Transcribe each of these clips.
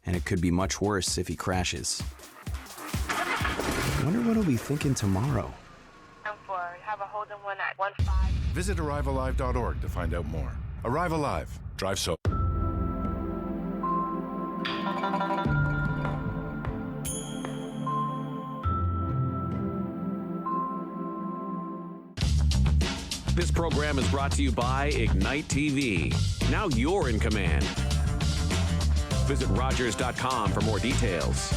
and it could be much worse if he crashes. Wonder what he'll be thinking tomorrow. I'm for have a hold on one at 15. Visit ArriveAlive.org to find out more. Arrive Alive. Drive so. This program is brought to you by Ignite TV. Now you're in command. Visit Rogers.com for more details.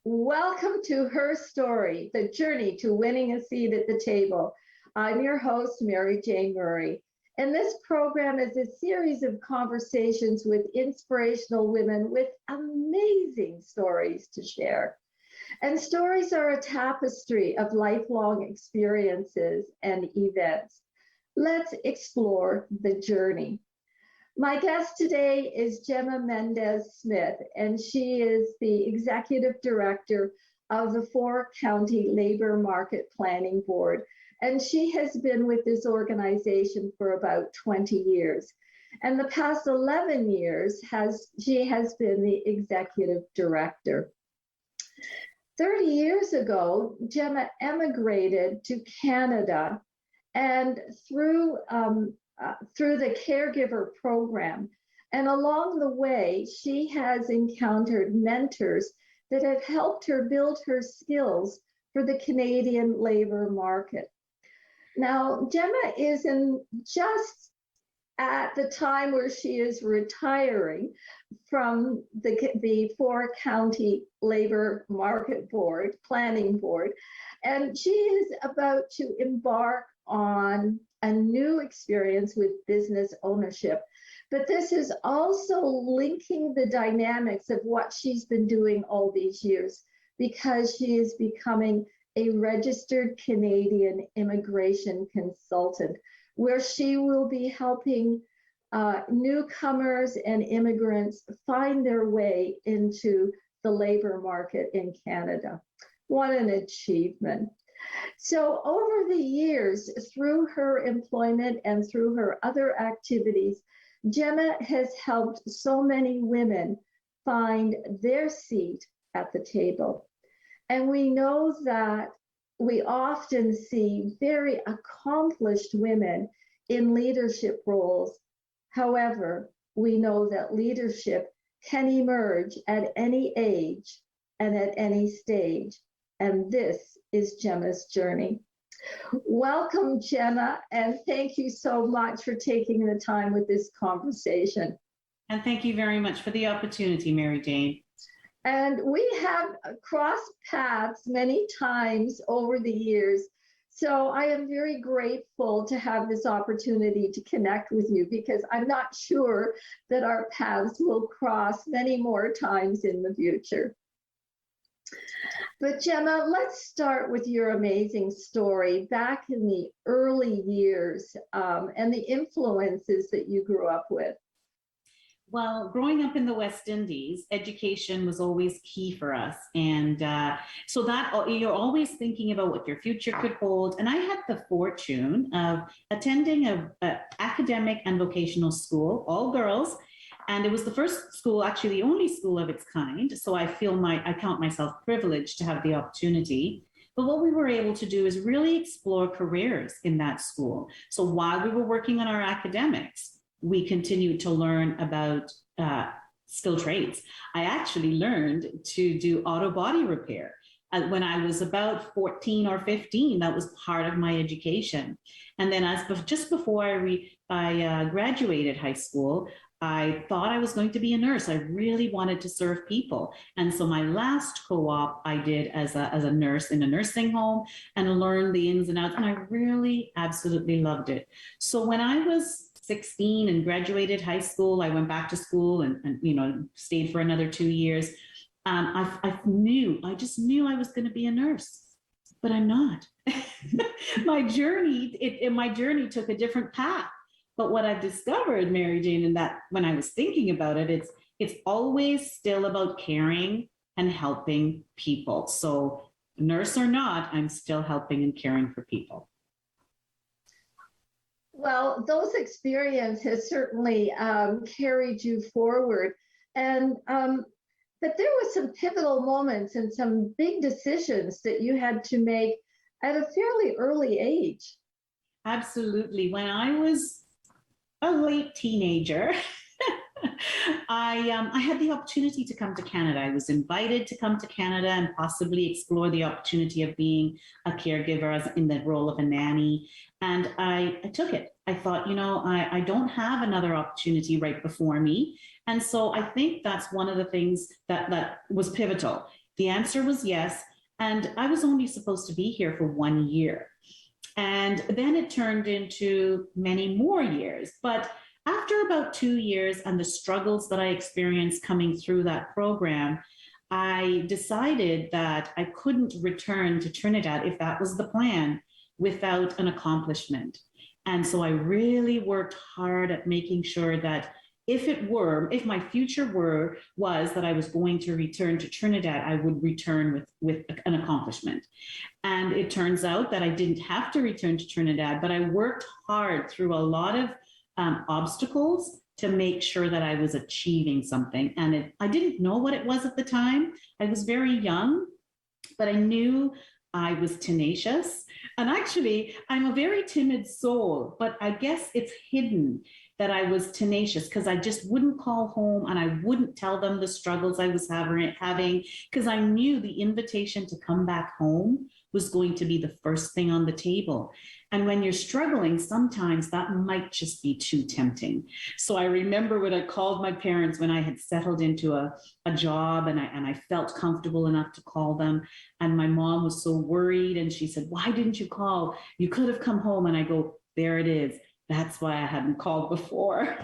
Welcome to Her Story, the journey to winning a seat at the table. I'm your host, Mary Jane Murray. And this program is a series of conversations with inspirational women with amazing stories to share. And stories are a tapestry of lifelong experiences and events. Let's explore the journey. My guest today is Gemma Mendez-Smith, and she is the Executive Director of the 4-County Labor Market Planning Board. And she has been with this organization for about 20 years. And the past 11 years, she has been the executive director. 30 years ago, Gemma emigrated to Canada, and through the caregiver program. And along the way, she has encountered mentors that have helped her build her skills for the Canadian labor market. Now, Gemma is just at the time where she is retiring from the 4-County Labor Market Board, Planning Board, and she is about to embark on a new experience with business ownership. But this is also linking the dynamics of what she's been doing all these years, because she is becoming a registered Canadian immigration consultant, where she will be helping newcomers and immigrants find their way into the labor market in Canada. What an achievement. So over the years, through her employment and through her other activities, Gemma has helped so many women find their seat at the table. And we know that we often see very accomplished women in leadership roles. However, we know that leadership can emerge at any age and at any stage. And this is Gemma's journey. Welcome, Gemma, and thank you so much for taking the time with this conversation. And thank you very much for the opportunity, Mary Jane. And we have crossed paths many times over the years. So I am very grateful to have this opportunity to connect with you, because I'm not sure that our paths will cross many more times in the future. But Gemma, let's start with your amazing story back in the early years and the influences that you grew up with. Well, growing up in the West Indies, education was always key for us. And so that you're always thinking about what your future could hold. And I had the fortune of attending an academic and vocational school, all girls. And it was the first school, actually the only school of its kind. So I count myself privileged to have the opportunity. But what we were able to do is really explore careers in that school. So while we were working on our academics, we continued to learn about skilled trades. I actually learned to do auto body repair. When I was about 14 or 15, that was part of my education. And then just before I graduated high school, I thought I was going to be a nurse. I really wanted to serve people. And so my last co-op I did as a nurse in a nursing home, and learned the ins and outs. And I really absolutely loved it. So when I was 16 and graduated high school, I went back to school and stayed for another 2 years. I just knew I was going to be a nurse, but I'm not. My journey took a different path. But what I've discovered, Mary Jane, and that when I was thinking about it, it's always still about caring and helping people. So nurse or not, I'm still helping and caring for people. Well, those experiences certainly carried you forward. And but there were some pivotal moments and some big decisions that you had to make at a fairly early age. Absolutely. When I was a late teenager, I had the opportunity to come to Canada. I was invited to come to Canada and possibly explore the opportunity of being a caregiver in the role of a nanny. And I took it. I thought, I don't have another opportunity right before me. And so I think that's one of the things that was pivotal. The answer was yes. And I was only supposed to be here for 1 year. And then it turned into many more years. But after about 2 years and the struggles that I experienced coming through that program, I decided that I couldn't return to Trinidad, if that was the plan, without an accomplishment. And so I really worked hard at making sure that if my future was that I was going to return to Trinidad, I would return with an accomplishment. And it turns out that I didn't have to return to Trinidad, but I worked hard through a lot of obstacles to make sure that I was achieving something. And I didn't know what it was at the time. I was very young, but I knew I was tenacious. And actually, I'm a very timid soul, but I guess it's hidden that I was tenacious because I just wouldn't call home and I wouldn't tell them the struggles I was having because I knew the invitation to come back home was going to be the first thing on the table. And when you're struggling, sometimes that might just be too tempting. So I remember when I called my parents when I had settled into a job and I felt comfortable enough to call them. And my mom was so worried and she said, "Why didn't you call? You could have come home." And I go, "There it is. That's why I hadn't called before."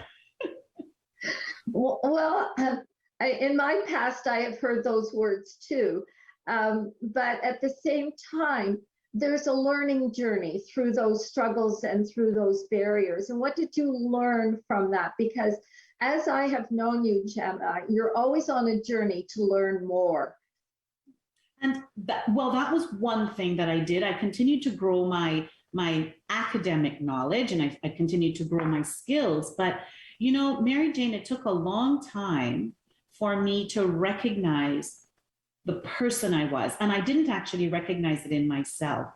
Well, in my past, I have heard those words too. But at the same time, there's a learning journey through those struggles and through those barriers. And what did you learn from that? Because as I have known you, Gemma, you're always on a journey to learn more. And that was one thing that I did. I continued to grow my academic knowledge and I continued to grow my skills. But, Mary Jane, it took a long time for me to recognize the person I was. And I didn't actually recognize it in myself.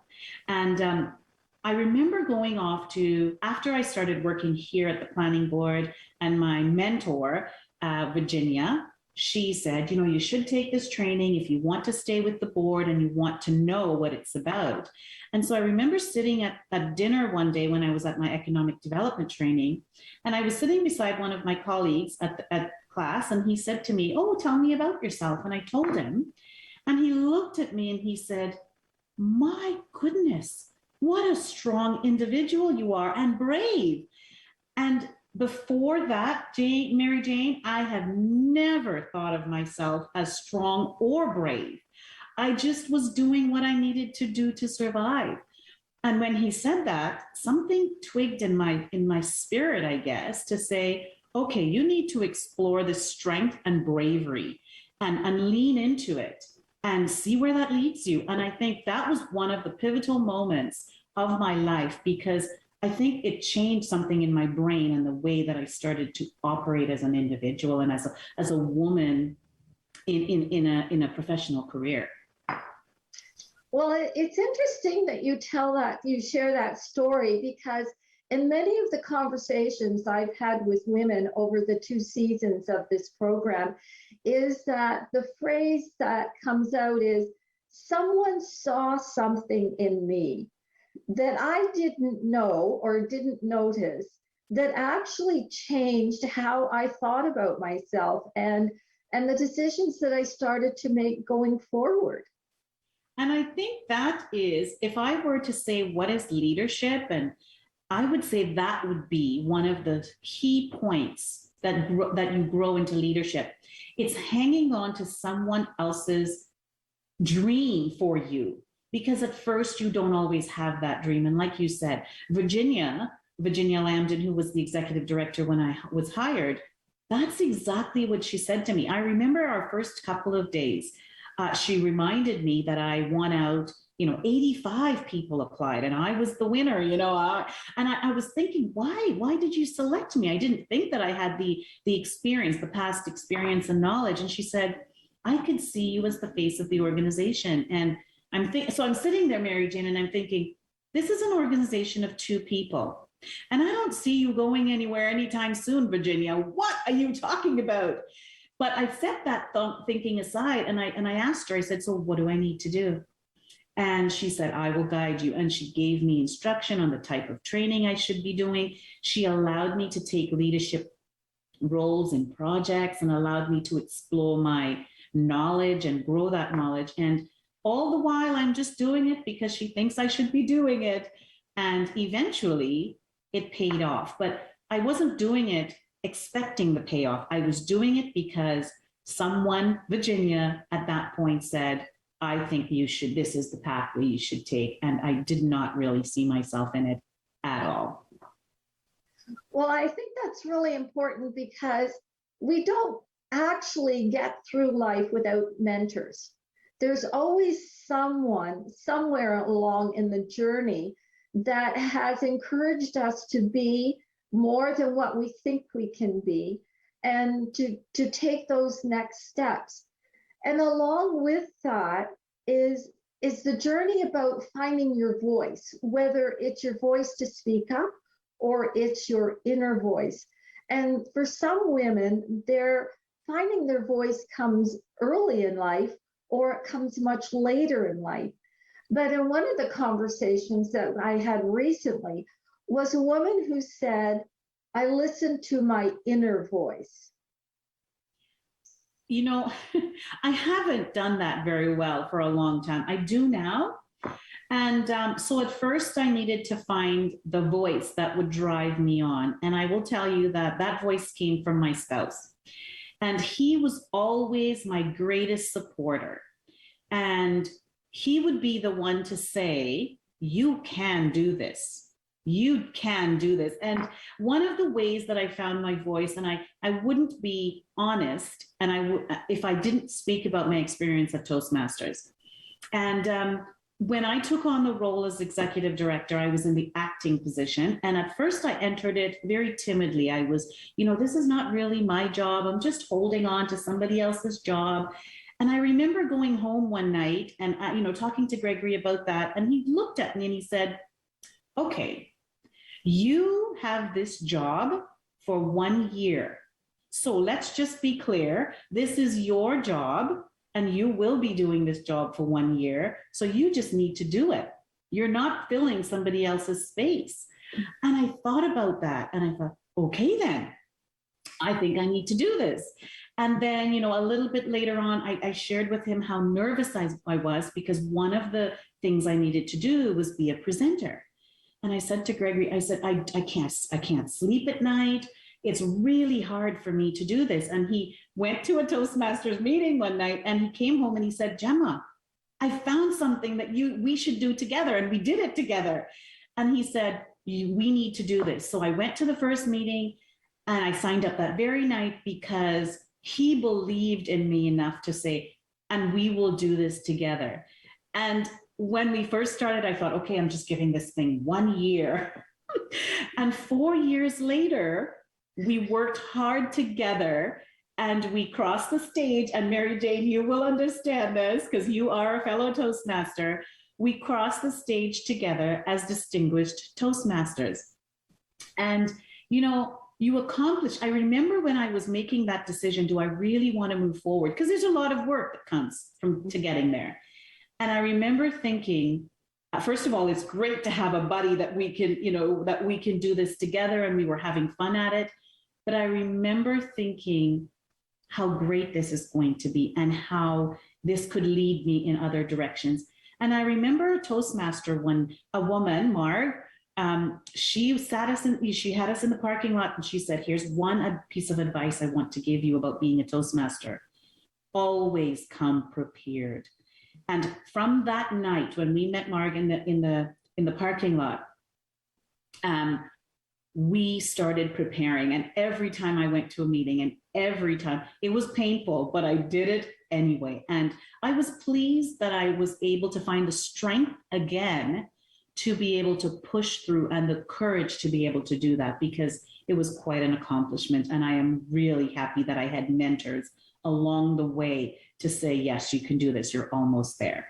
And I remember going off after I started working here at the planning board, and my mentor, Virginia, she said, you should take this training if you want to stay with the board and you want to know what it's about. And so I remember sitting at dinner one day when I was at my economic development training, and I was sitting beside one of my colleagues at class, and he said to me, "Oh, tell me about yourself." And I told him, and he looked at me and he said, "My goodness, what a strong individual you are and brave." And before that, Mary Jane, I had never thought of myself as strong or brave. I just was doing what I needed to do to survive. And when he said that, something twigged in my spirit, I guess, to say, okay, you need to explore the strength and bravery and lean into it and see where that leads you. And I think that was one of the pivotal moments of my life, because I think it changed something in my brain and the way that I started to operate as an individual and as a woman in a professional career. Well, it's interesting that you share that story, because in many of the conversations I've had with women over the 2 seasons of this program is that the phrase that comes out is, "Someone saw something in me that I didn't know or didn't notice that actually changed how I thought about myself and the decisions that I started to make going forward." And I think that is, if I were to say what is leadership, and I would say that would be one of the key points that you grow into leadership. It's hanging on to someone else's dream for you, because at first you don't always have that dream. And like you said, Virginia Lambden, who was the executive director when I was hired, That's exactly what she said to me. I remember our first couple of days. She reminded me that I won out, 85 people applied and I was the winner, and I was thinking, why did you select me? I didn't think that I had the experience, the past experience and knowledge. And she said, I could see you as the face of the organization. And so I'm sitting there, Mary Jane, and I'm thinking, this is an organization of 2 people. And I don't see you going anywhere anytime soon, Virginia. What are you talking about? But I set that thinking aside and I asked her, I said, so what do I need to do? And she said, I will guide you. And she gave me instruction on the type of training I should be doing. She allowed me to take leadership roles in projects and allowed me to explore my knowledge and grow that knowledge. And all the while, I'm just doing it because she thinks I should be doing it. And eventually, it paid off. But I wasn't doing it expecting the payoff. I was doing it because someone, Virginia, at that point said, I think this is the pathway you should take. And I did not really see myself in it at all. Well, I think that's really important because we don't actually get through life without mentors. There's always someone somewhere along in the journey that has encouraged us to be more than what we think we can be and to take those next steps. And along with that is the journey about finding your voice, whether it's your voice to speak up or it's your inner voice. And for some women, finding their voice comes early in life or it comes much later in life. But in one of the conversations that I had recently was a woman who said, I listened to my inner voice. I haven't done that very well for a long time. I do now. And so at first I needed to find the voice that would drive me on. And I will tell you that voice came from my spouse. And he was always my greatest supporter. And he would be the one to say, you can do this. You can do this. And one of the ways that I found my voice, and I wouldn't be honest, and if I didn't speak about my experience at Toastmasters. And when I took on the role as executive director, I was in the acting position. And at first I entered it very timidly. I was, this is not really my job. I'm just holding on to somebody else's job. And I remember going home one night and, talking to Gregory about that. And he looked at me and he said, okay, you have this job for 1 year. So let's just be clear. This is your job and you will be doing this job for 1 year. So you just need to do it. You're not filling somebody else's space. And I thought about that and I thought, okay, then I think I need to do this. And then, a little bit later on, I shared with him how nervous I was because one of the things I needed to do was be a presenter. And I said to Gregory, I said, I can't sleep at night. It's really hard for me to do this. And he went to a Toastmasters meeting one night and he came home and he said, Gemma, I found something that we should do together. And we did it together. And he said, we need to do this. So I went to the first meeting and I signed up that very night because he believed in me enough to say, and we will do this together. And when we first started, I thought, okay, I'm just giving this thing 1 year. And 4 years later, we worked hard together and we crossed the stage. And Mary Jane, you will understand this because you are a fellow Toastmaster. We crossed the stage together as distinguished Toastmasters. And, you accomplished. I remember when I was making that decision, do I really want to move forward? Because there's a lot of work that comes to getting there. And I remember thinking, first of all, it's great to have a buddy that we can do this together, and we were having fun at it. But I remember thinking how great this is going to be and how this could lead me in other directions. And I remember a Toastmaster a woman, Marg, she had us in the parking lot and she said, here's one piece of advice I want to give you about being a Toastmaster. Always come prepared. And from that night, when we met Marg in the parking lot, we started preparing. And every time I went to a meeting, and every time it was painful, but I did it anyway. And I was pleased that I was able to find the strength again to be able to push through and the courage to be able to do that, because it was quite an accomplishment. And I am really happy that I had mentors along the way to say, yes, you can do this. You're almost there.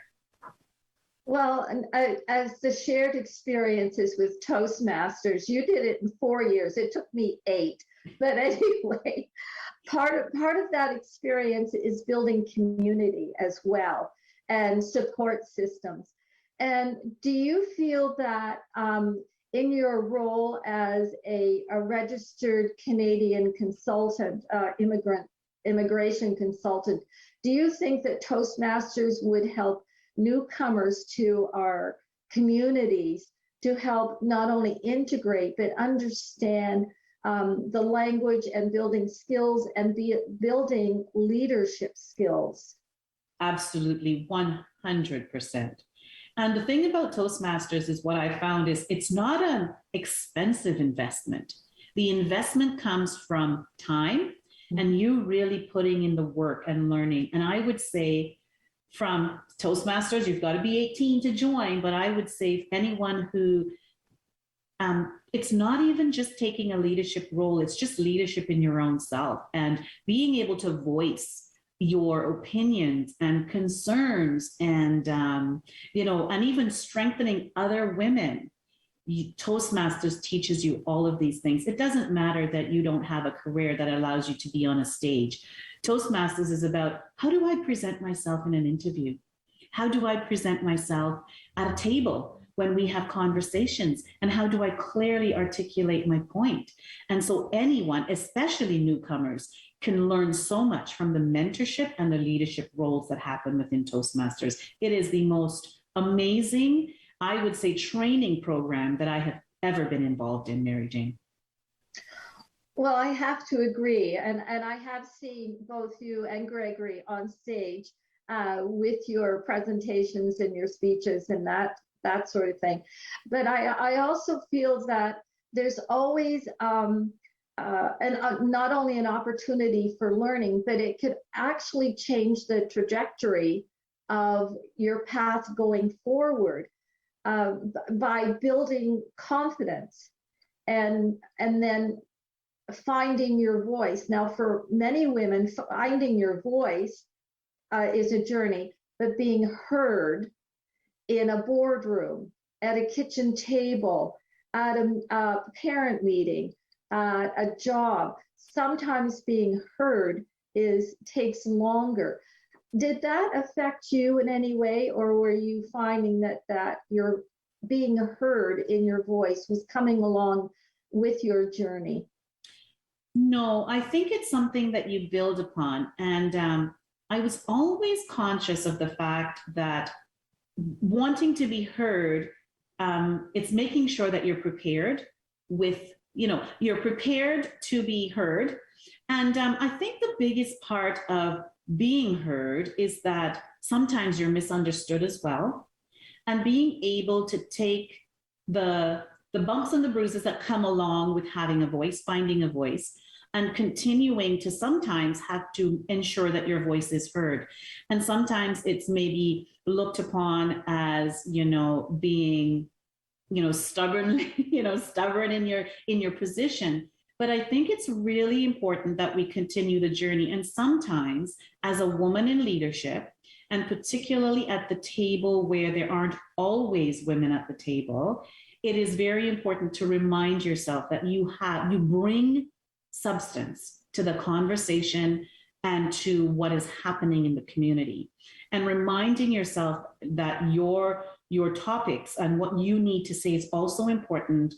Well, and as the shared experiences with Toastmasters, you did it in 4 years. It took me 8. But anyway, part of that experience is building community as well and support systems. And do you feel that in your role as a registered Canadian consultant, immigration consultant, do you think that Toastmasters would help newcomers to our communities to help not only integrate, but understand the language and building skills and building leadership skills? Absolutely, 100%. And the thing about Toastmasters is what I found is it's not an expensive investment. The investment comes from time and you really putting in the work and learning. And I would say from Toastmasters, you've got to be 18 to join, but I would say anyone who, it's not even just taking a leadership role, it's just leadership in your own self and being able to voice your opinions and concerns and, and even strengthening other women. Toastmasters teaches you all of these things. It doesn't matter that you don't have a career that allows you to be on a stage. Toastmasters is about, how do I present myself in an interview? How do I present myself at a table when we have conversations? And how do I clearly articulate my point? And so anyone, especially newcomers, can learn so much from the mentorship and the leadership roles that happen within Toastmasters. It is the most amazing, I would say, training program that I have ever been involved in, Mary Jane. Well, I have to agree. And I have seen both you and Gregory on stage with your presentations and your speeches and that sort of thing. But I also feel that there's always not only an opportunity for learning, but it could actually change the trajectory of your path going forward by building confidence and then finding your voice. Now, for many women, finding your voice is a journey, but being heard in a boardroom, at a kitchen table, at a parent meeting, a job, sometimes being heard takes longer. Did that affect you in any way, or were you finding that your being heard in your voice was coming along with your journey? No, I think it's something that you build upon. And I was always conscious of the fact that wanting to be heard, it's making sure that you're prepared with, you're prepared to be heard. And I think the biggest part of being heard is that sometimes you're misunderstood as well. And being able to take the bumps and the bruises that come along with having a voice, finding a voice, and continuing to sometimes have to ensure that your voice is heard. And sometimes it's maybe looked upon as, being, stubborn, stubborn in your position. But I think it's really important that we continue the journey. And sometimes as a woman in leadership, and particularly at the table where there aren't always women at the table, it is very important to remind yourself that you bring substance to the conversation and to what is happening in the community, and reminding yourself that your topics and what you need to say is also important,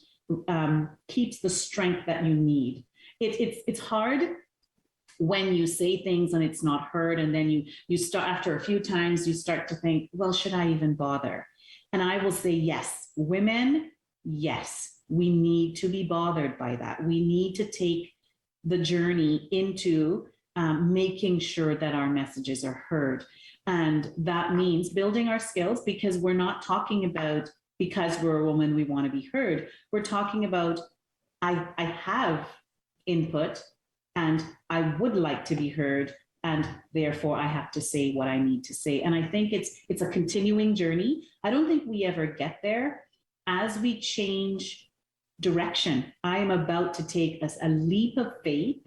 keeps the strength that you need. It's hard when you say things and it's not heard, and then you start, after a few times, you start to think, well, should I even bother? And I will say, yes, women, yes, we need to be bothered by that. We need to take the journey into making sure that our messages are heard. And that means building our skills, because we're not talking about because we're a woman, we want to be heard. We're talking about I have input and I would like to be heard, and therefore I have to say what I need to say. And I think it's a continuing journey. I don't think we ever get there. As we change direction, I am about to take a leap of faith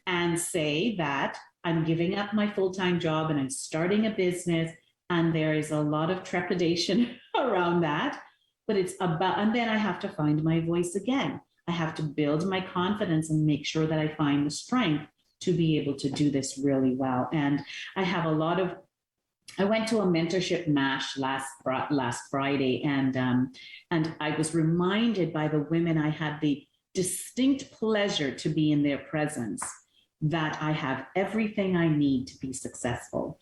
and say that I'm giving up my full-time job and I'm starting a business, and there is a lot of trepidation around that, but it's about, and then I have to find my voice again. I have to build my confidence and make sure that I find the strength to be able to do this really well. And I have I went to a mentorship mash last Friday, and I was reminded by the women I had the distinct pleasure to be in their presence that I have everything I need to be successful.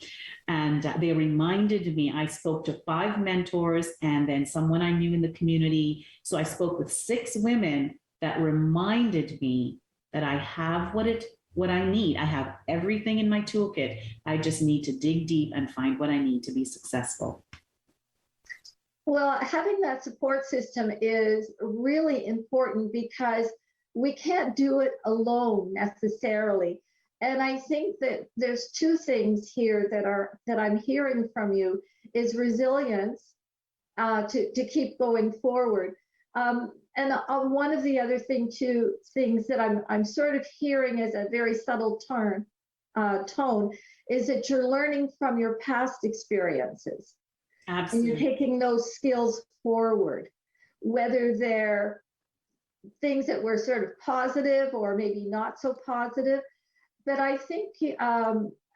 And they reminded me, I spoke to 5 mentors and then someone I knew in the community. So I spoke with 6 women that reminded me that I have what I need. I have everything in my toolkit. I just need to dig deep and find what I need to be successful. Well, having that support system is really important because we can't do it alone necessarily. And I think that there's 2 things here that I'm hearing from you is resilience to keep going forward. And one of the other things that I'm sort of hearing as a very subtle tone is that you're learning from your past experiences. Absolutely. And you're taking those skills forward, whether they're things that were sort of positive or maybe not so positive. But I think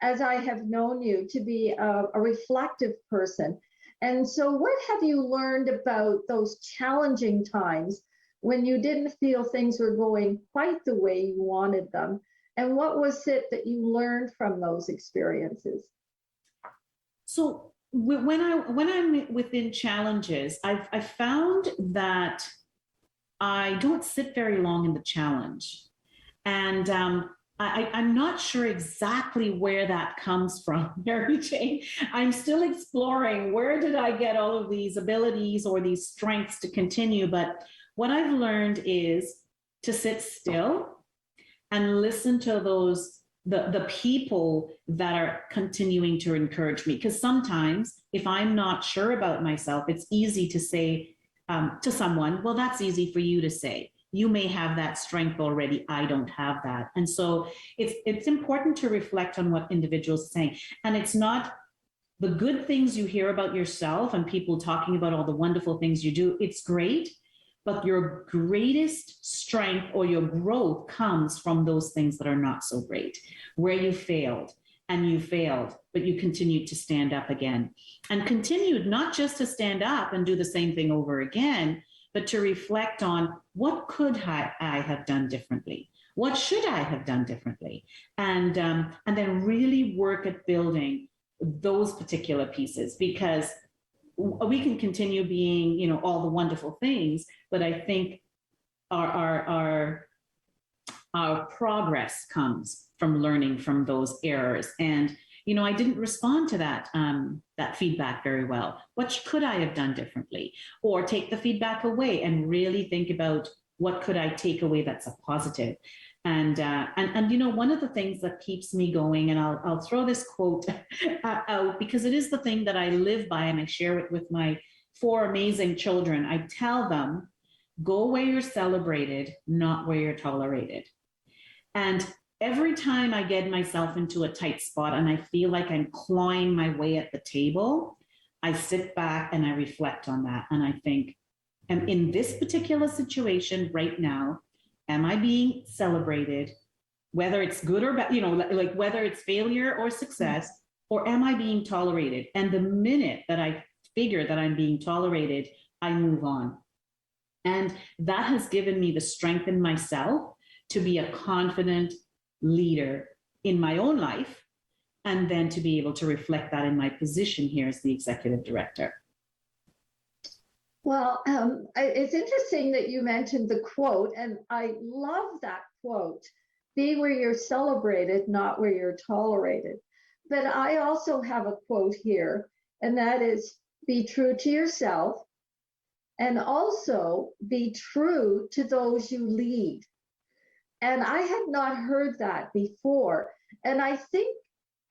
as I have known you to be a reflective person. And so what have you learned about those challenging times when you didn't feel things were going quite the way you wanted them? And what was it that you learned from those experiences? So when I'm within challenges, I've found that I don't sit very long in the challenge. And I'm not sure exactly where that comes from, Mary Jane. I'm still exploring where did I get all of these abilities or these strengths to continue. But what I've learned is to sit still and listen to the people that are continuing to encourage me. Because sometimes if I'm not sure about myself, it's easy to say to someone, well, that's easy for you to say. You may have that strength already. I don't have that. And so it's important to reflect on what individuals are saying. And it's not the good things you hear about yourself and people talking about all the wonderful things you do. It's great, but your greatest strength or your growth comes from those things that are not so great, where you failed. And you failed, but you continued to stand up again and continued not just to stand up and do the same thing over again, but to reflect on what could I have done differently? What should I have done differently? And then really work at building those particular pieces, because we can continue being, all the wonderful things, but I think our progress comes from learning from those errors. And, I didn't respond to that feedback very well. What could I have done differently? Or take the feedback away and really think about what could I take away that's a positive. And one of the things that keeps me going, and I'll throw this quote out because it is the thing that I live by, and I share it with my 4 amazing children. I tell them, go where you're celebrated, not where you're tolerated. And every time I get myself into a tight spot and I feel like I'm clawing my way at the table, I sit back and I reflect on that. And I think, and in this particular situation right now, am I being celebrated, whether it's good or bad, like whether it's failure or success, or am I being tolerated? And the minute that I figure that I'm being tolerated, I move on. And that has given me the strength in myself to be a confident leader in my own life, and then to be able to reflect that in my position here as the executive director. Well, it's interesting that you mentioned the quote, and I love that quote, be where you're celebrated, not where you're tolerated. But I also have a quote here, and that is, be true to yourself and also be true to those you lead. And I had not heard that before. And I think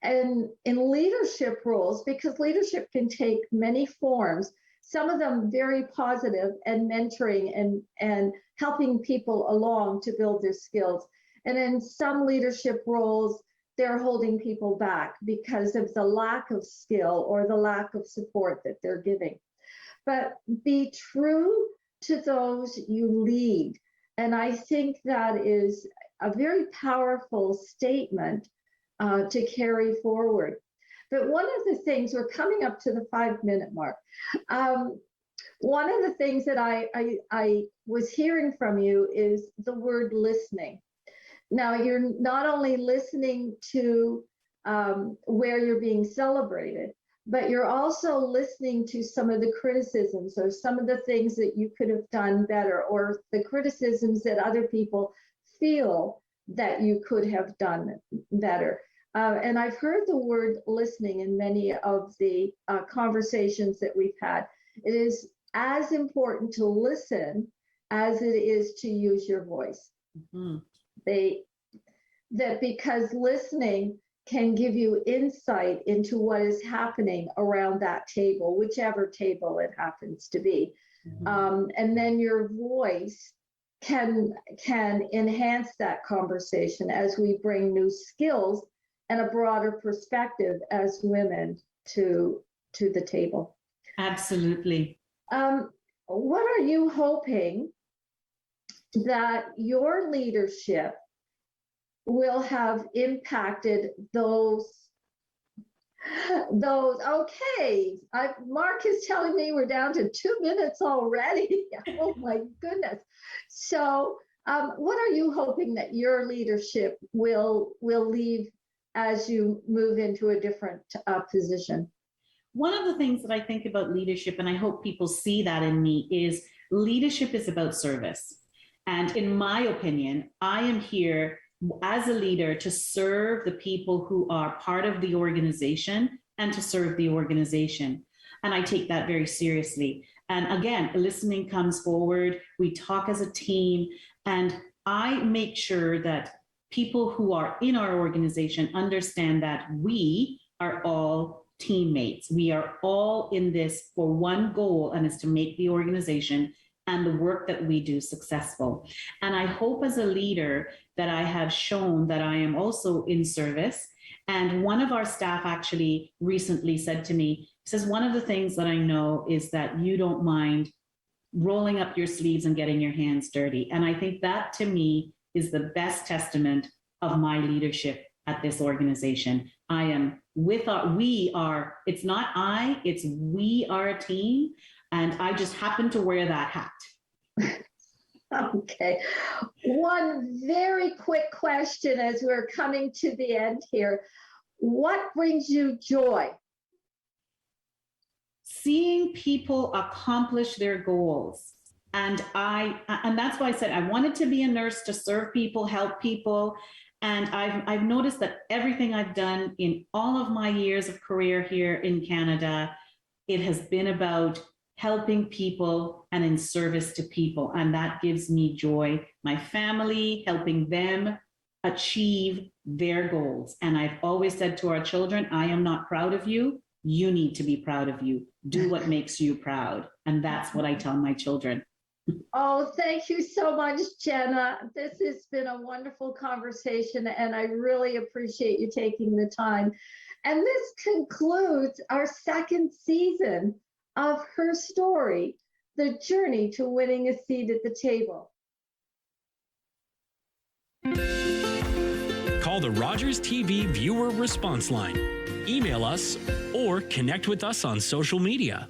in leadership roles, because leadership can take many forms, some of them very positive and mentoring and helping people along to build their skills. And in some leadership roles, they're holding people back because of the lack of skill or the lack of support that they're giving. But be true to those you lead. And I think that is a very powerful statement to carry forward. But one of the things, we're coming up to the 5-minute mark. One of the things that I was hearing from you is the word listening. Now, you're not only listening to where you're being celebrated, but you're also listening to some of the criticisms or some of the things that you could have done better, or the criticisms that other people feel that you could have done better. And I've heard the word listening in many of the conversations that we've had. It is as important to listen as it is to use your voice. Mm-hmm. That because listening can give you insight into what is happening around that table, whichever table it happens to be. Mm-hmm. And then your voice can enhance that conversation as we bring new skills and a broader perspective as women to the table. Absolutely. What are you hoping that your leadership will have impacted those? Okay, Mark is telling me we're down to 2 minutes already. Oh my goodness. So what are you hoping that your leadership will leave as you move into a different position? One of the things that I think about leadership, and I hope people see that in me, is leadership is about service. And in my opinion, I am here as a leader to serve the people who are part of the organization and to serve the organization. And I take that very seriously. And again, listening comes forward. We talk as a team, and I make sure that people who are in our organization understand that we are all teammates. We are all in this for one goal, and it's to make the organization and the work that we do successful. And I hope as a leader that I have shown that I am also in service. And one of our staff actually recently said to me, says, one of the things that I know is that you don't mind rolling up your sleeves and getting your hands dirty. And I think that to me is the best testament of my leadership at this organization. I am it's not I, it's we are a team. And I just happen to wear that hat. Okay. One very quick question as we're coming to the end here. What brings you joy? Seeing people accomplish their goals. And that's why I said I wanted to be a nurse to serve people, help people. And I've noticed that everything I've done in all of my years of career here in Canada, it has been about helping people and in service to people. And that gives me joy. My family, helping them achieve their goals. And I've always said to our children, I am not proud of you. You need to be proud of you. Do what makes you proud. And that's what I tell my children. Oh, thank you so much, Jenna. This has been a wonderful conversation, and I really appreciate you taking the time. And this concludes our second season of Her Story, the journey to winning a seat at the table. Call the Rogers TV viewer response line, email us, or connect with us on social media.